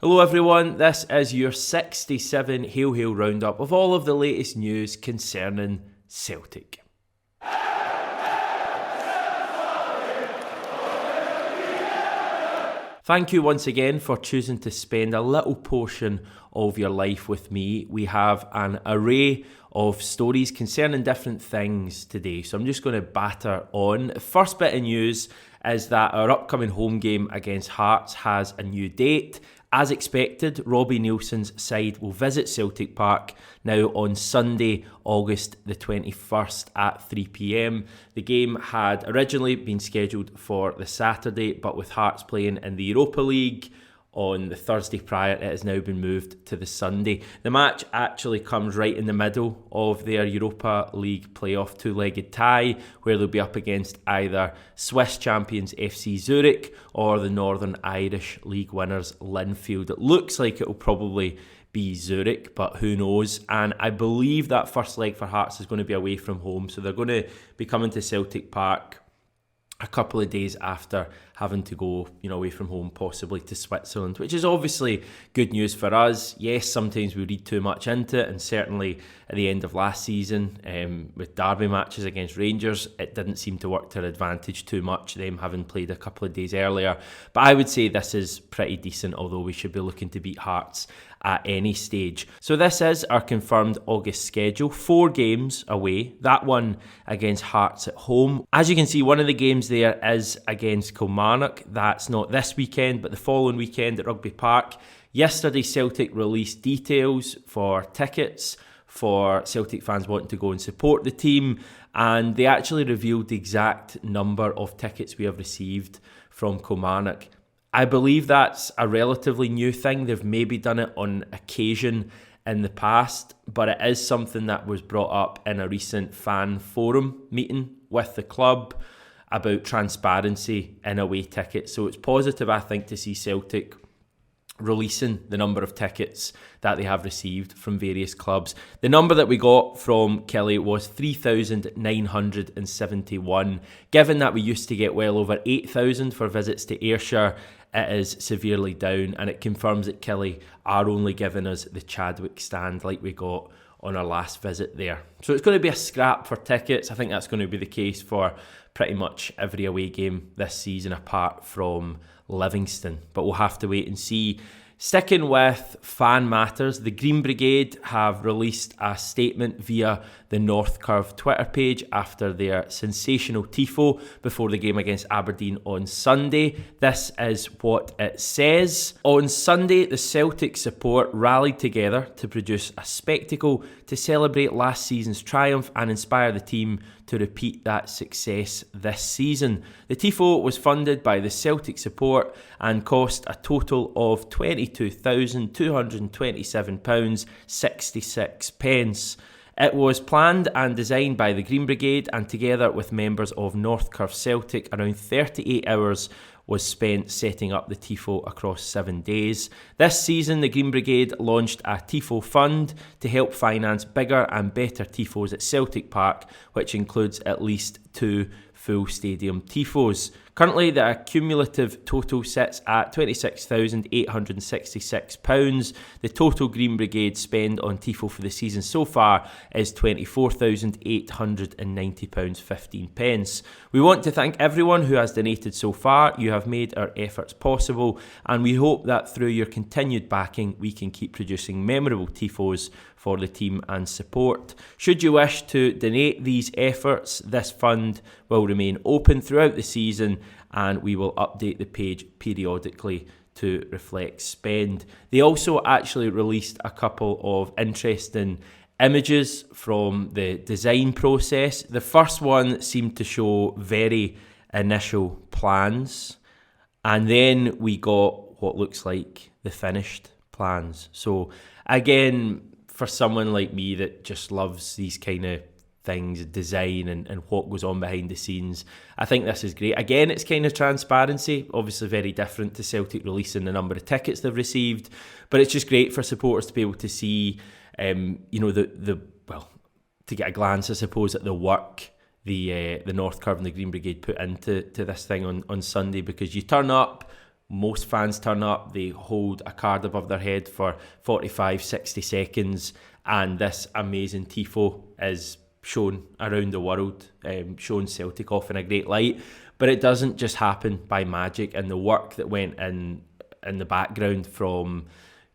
Hello everyone, this is your 67 Hail Hail roundup of all of the latest news concerning Celtic. Thank you once again for choosing to spend a little portion of your life with me. We have an array of stories concerning different things today, so I'm just going to batter on. The first bit of news is that our upcoming home game against Hearts has a new date. As expected, Robbie Neilson's side will visit Celtic Park now on Sunday, August the 21st at 3pm. The game had originally been scheduled for the Saturday, but with Hearts playing in the Europa League on the Thursday prior, it has now been moved to the Sunday. The match actually comes right in the middle of their Europa League playoff two-legged tie, where they'll be up against either Swiss champions FC Zurich or the Northern Irish League winners Linfield. It looks like it will probably be Zurich, but who knows? And I believe that first leg for Hearts is going to be away from home, so they're going to be coming to Celtic Park a couple of days after having to go, away from home, possibly to Switzerland, which is obviously good news for us. Yes, sometimes we read too much into it, and certainly at the end of last season, with derby matches against Rangers, it didn't seem to work to their advantage too much, them having played a couple of days earlier. But I would say this is pretty decent, although we should be looking to beat Hearts at any stage. So this is our confirmed August schedule. 4 games away. That one against Hearts at home. As you can see, one of the games there is against Kilmarnock. That's not this weekend, but the following weekend at Rugby Park. Yesterday, Celtic released details for tickets for Celtic fans wanting to go and support the team, and they actually revealed the exact number of tickets we have received from Kilmarnock. I believe that's a relatively new thing. They've maybe done it on occasion in the past, but it is something that was brought up in a recent fan forum meeting with the club about transparency in away tickets. So it's positive, I think, to see Celtic releasing the number of tickets that they have received from various clubs. The number that we got from Kelly was 3,971. Given that we used to get well over 8,000 for visits to Ayrshire, it is severely down, and it confirms that Kelly are only giving us the Chadwick stand like we got on our last visit there. So it's going to be a scrap for tickets. I think that's going to be the case for pretty much every away game this season apart from Livingston, but we'll have to wait and see. Sticking with fan matters, the Green Brigade have released a statement via the North Curve Twitter page after their sensational tifo before the game against Aberdeen on Sunday. This is what it says. On Sunday, the Celtic support rallied together to produce a spectacle to celebrate last season's triumph and inspire the team to repeat that success this season. The tifo was funded by the Celtic support and cost a total of £22,227.66. It was planned and designed by the Green Brigade, and together with members of North Curve Celtic, around 38 hours was spent setting up the tifo across 7 days. This season, the Green Brigade launched a tifo fund to help finance bigger and better tifos at Celtic Park, which includes at least 2 full stadium tifos. Currently, the cumulative total sits at £26,866. The total Green Brigade spend on tifo for the season so far is £24,890.15. We want to thank everyone who has donated so far. You have made our efforts possible, and we hope that through your continued backing, we can keep producing memorable tifos for the team and support. Should you wish to donate these efforts, this fund will remain open throughout the season, and we will update the page periodically to reflect spend. They also actually released a couple of interesting images from the design process. The first one seemed to show very initial plans, and then we got what looks like the finished plans. So again, for someone like me that just loves these kind of things, design and what goes on behind the scenes, I think this is great. Again, it's kind of transparency, obviously very different to Celtic releasing the number of tickets they've received, but it's just great for supporters to be able to see, to get a glance, I suppose, at the work the North Curve and the Green Brigade put into this thing on Sunday, because you turn up Most fans turn up, they hold a card above their head for 45, 60 seconds, and this amazing tifo is shown around the world, showing Celtic off in a great light. But it doesn't just happen by magic, and the work that went in the background from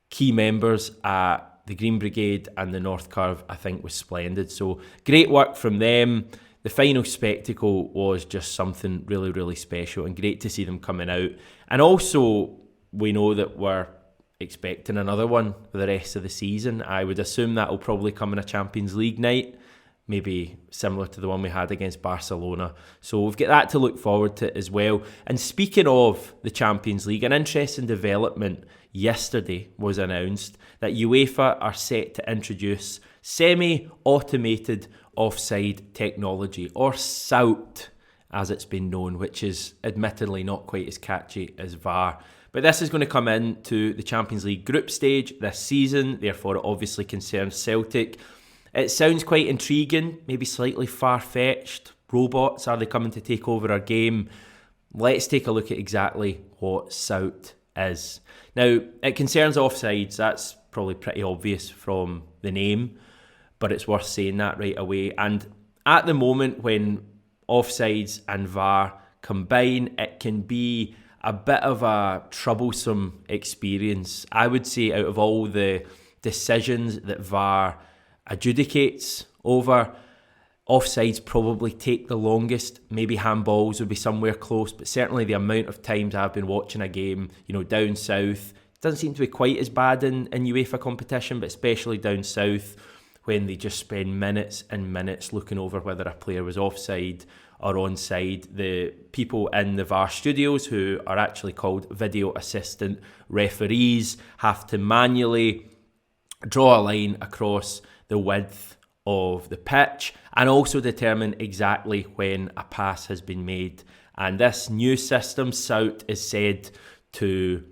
key members at the Green Brigade and the North Curve, I think, was splendid. So great work from them. The final spectacle was just something really, really special, and great to see them coming out. And also, we know that we're expecting another one for the rest of the season. I would assume that will probably come in a Champions League night, maybe similar to the one we had against Barcelona. So we've got that to look forward to as well. And speaking of the Champions League, an interesting development yesterday was announced that UEFA are set to introduce semi-automated offside technology, or SOUT as it's been known, which is admittedly not quite as catchy as VAR. But this is going to come into the Champions League group stage this season, therefore it obviously concerns Celtic. It sounds quite intriguing, maybe slightly far-fetched. Robots, are they coming to take over our game? Let's take a look at exactly what SOUT is. Now, it concerns offsides. That's probably pretty obvious from the name, but it's worth saying that right away. And at the moment, when offsides and VAR combine, it can be a bit of a troublesome experience. I would say out of all the decisions that VAR adjudicates over, offsides probably take the longest. Maybe handballs would be somewhere close, but certainly the amount of times I've been watching a game, down south, it doesn't seem to be quite as bad in UEFA competition, but especially down south, when they just spend minutes and minutes looking over whether a player was offside or onside. The people in the VAR studios, who are actually called video assistant referees, have to manually draw a line across the width of the pitch and also determine exactly when a pass has been made. And this new system, SOUT, is said to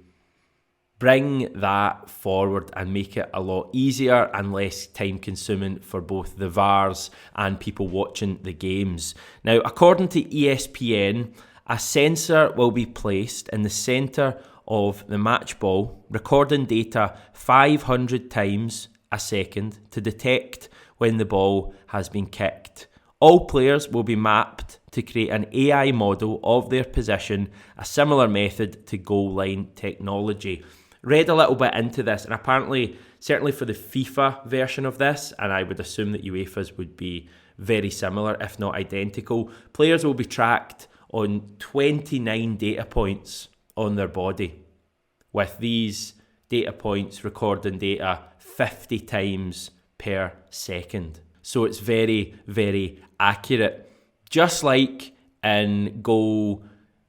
bring that forward and make it a lot easier and less time consuming for both the VARs and people watching the games. Now, according to ESPN, a sensor will be placed in the centre of the match ball, recording data 500 times a second to detect when the ball has been kicked. All players will be mapped to create an AI model of their position, a similar method to goal line technology. Read a little bit into this, and apparently, certainly for the FIFA version of this, and I would assume that UEFA's would be very similar, if not identical, players will be tracked on 29 data points on their body, with these data points recording data 50 times per second. So it's very, very accurate. Just like in goal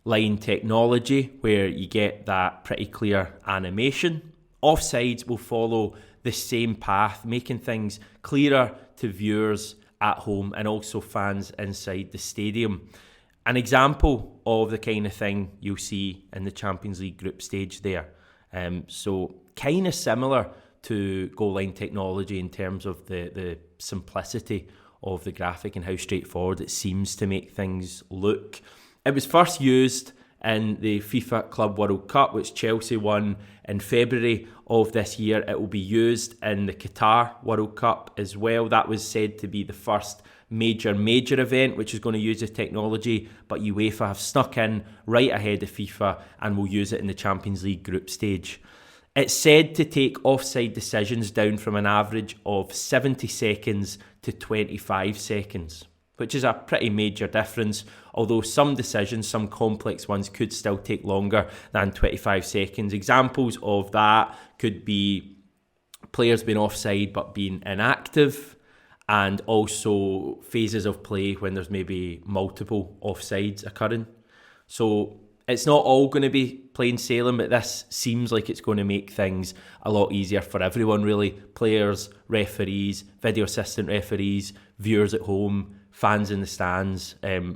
line technology, where you get that pretty clear animation, offsides will follow the same path, making things clearer to viewers at home and also fans inside the stadium. An example of the kind of thing you'll see in the Champions League group stage there. So kind of similar to goal line technology in terms of the simplicity of the graphic and how straightforward it seems to make things look. It was first used in the FIFA Club World Cup, which Chelsea won in February of this year. It will be used in the Qatar World Cup as well. That was said to be the first major event which is going to use this technology, but UEFA have snuck in right ahead of FIFA and will use it in the Champions League group stage. It's said to take offside decisions down from an average of 70 seconds to 25 seconds, which is a pretty major difference, although some decisions, some complex ones, could still take longer than 25 seconds. Examples of that could be players being offside but being inactive, and also phases of play when there's maybe multiple offsides occurring. So it's not all going to be plain sailing, but this seems like it's going to make things a lot easier for everyone, really. Players, referees, video assistant referees, viewers at home, fans in the stands.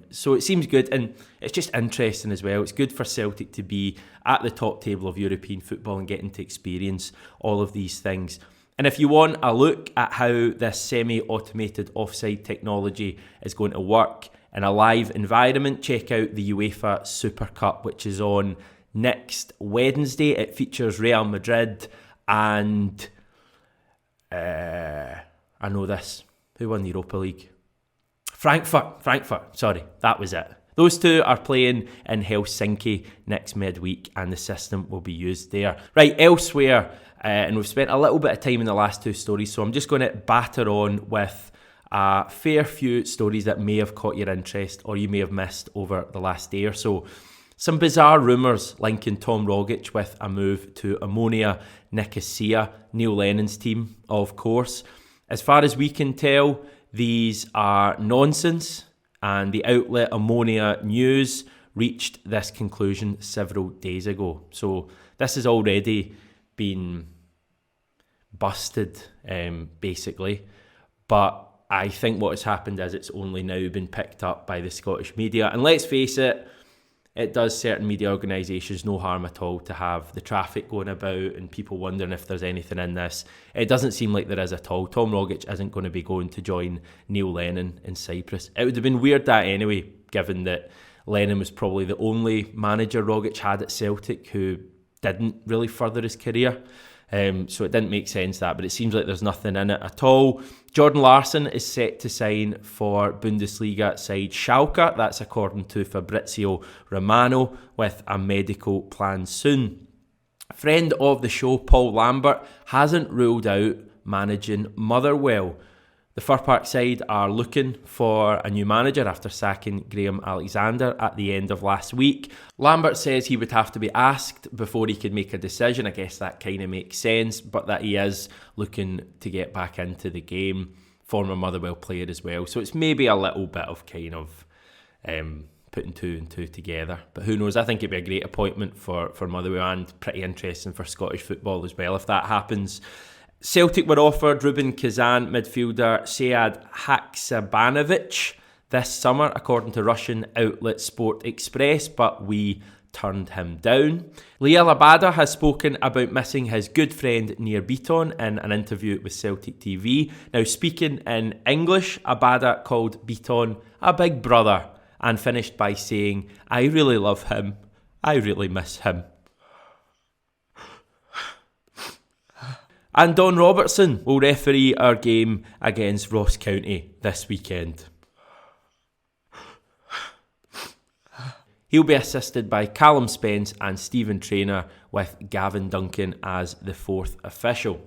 So it seems good, and it's just interesting as well. It's good for Celtic to be at the top table of European football and getting to experience all of these things. And if you want a look at how this semi-automated offside technology is going to work in a live environment, check out the UEFA Super Cup, which is on next Wednesday. It features Real Madrid and I know this. Who won the Europa League? Frankfurt. Sorry, that was it. Those two are playing in Helsinki next midweek, and the system will be used there. Right, elsewhere, and we've spent a little bit of time in the last two stories, so I'm just going to batter on with a fair few stories that may have caught your interest or you may have missed over the last day or so. Some bizarre rumours linking Tom Rogic with a move to Ammonia Nicosia, Neil Lennon's team, of course. As far as we can tell, these are nonsense, and the outlet Ammonia News reached this conclusion several days ago. So this has already been busted, basically. But I think what has happened is it's only now been picked up by the Scottish media. And let's face it, it does certain media organisations no harm at all to have the traffic going about and people wondering if there's anything in this. It doesn't seem like there is at all. Tom Rogic isn't going to be going to join Neil Lennon in Cyprus. It would have been weird that anyway, given that Lennon was probably the only manager Rogic had at Celtic who didn't really further his career. So it didn't make sense that, but it seems like there's nothing in it at all. Jordan Larsson is set to sign for Bundesliga side Schalke. That's according to Fabrizio Romano, with a medical plan soon. Friend of the show, Paul Lambert, hasn't ruled out managing Motherwell. The Fir Park side are looking for a new manager after sacking Graham Alexander at the end of last week. Lambert says he would have to be asked before he could make a decision. I guess that kind of makes sense, but that he is looking to get back into the game. Former Motherwell player as well. So it's maybe a little bit of kind of putting two and two together. But who knows? I think it'd be a great appointment for Motherwell and pretty interesting for Scottish football as well if that happens. Celtic were offered Rubin Kazan midfielder Sead Haksabanovic this summer, according to Russian outlet Sport Express, but we turned him down. Liel Abada has spoken about missing his good friend Nir Bitton in an interview with Celtic TV. Now, speaking in English, Abada called Bitton a big brother and finished by saying, "I really love him. I really miss him." And Don Robertson will referee our game against Ross County this weekend. He'll be assisted by Callum Spence and Stephen Traynor, with Gavin Duncan as the fourth official.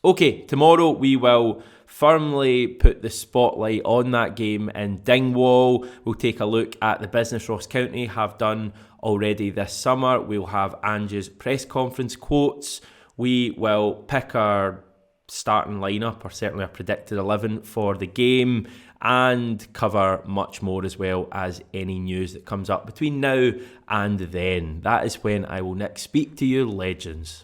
Okay, tomorrow we will firmly put the spotlight on that game in Dingwall. We'll take a look at the business Ross County have done already this summer. We'll have Ange's press conference quotes. We will pick our starting lineup, or certainly our predicted 11 for the game, and cover much more, as well as any news that comes up between now and then. That is when I will next speak to you, legends.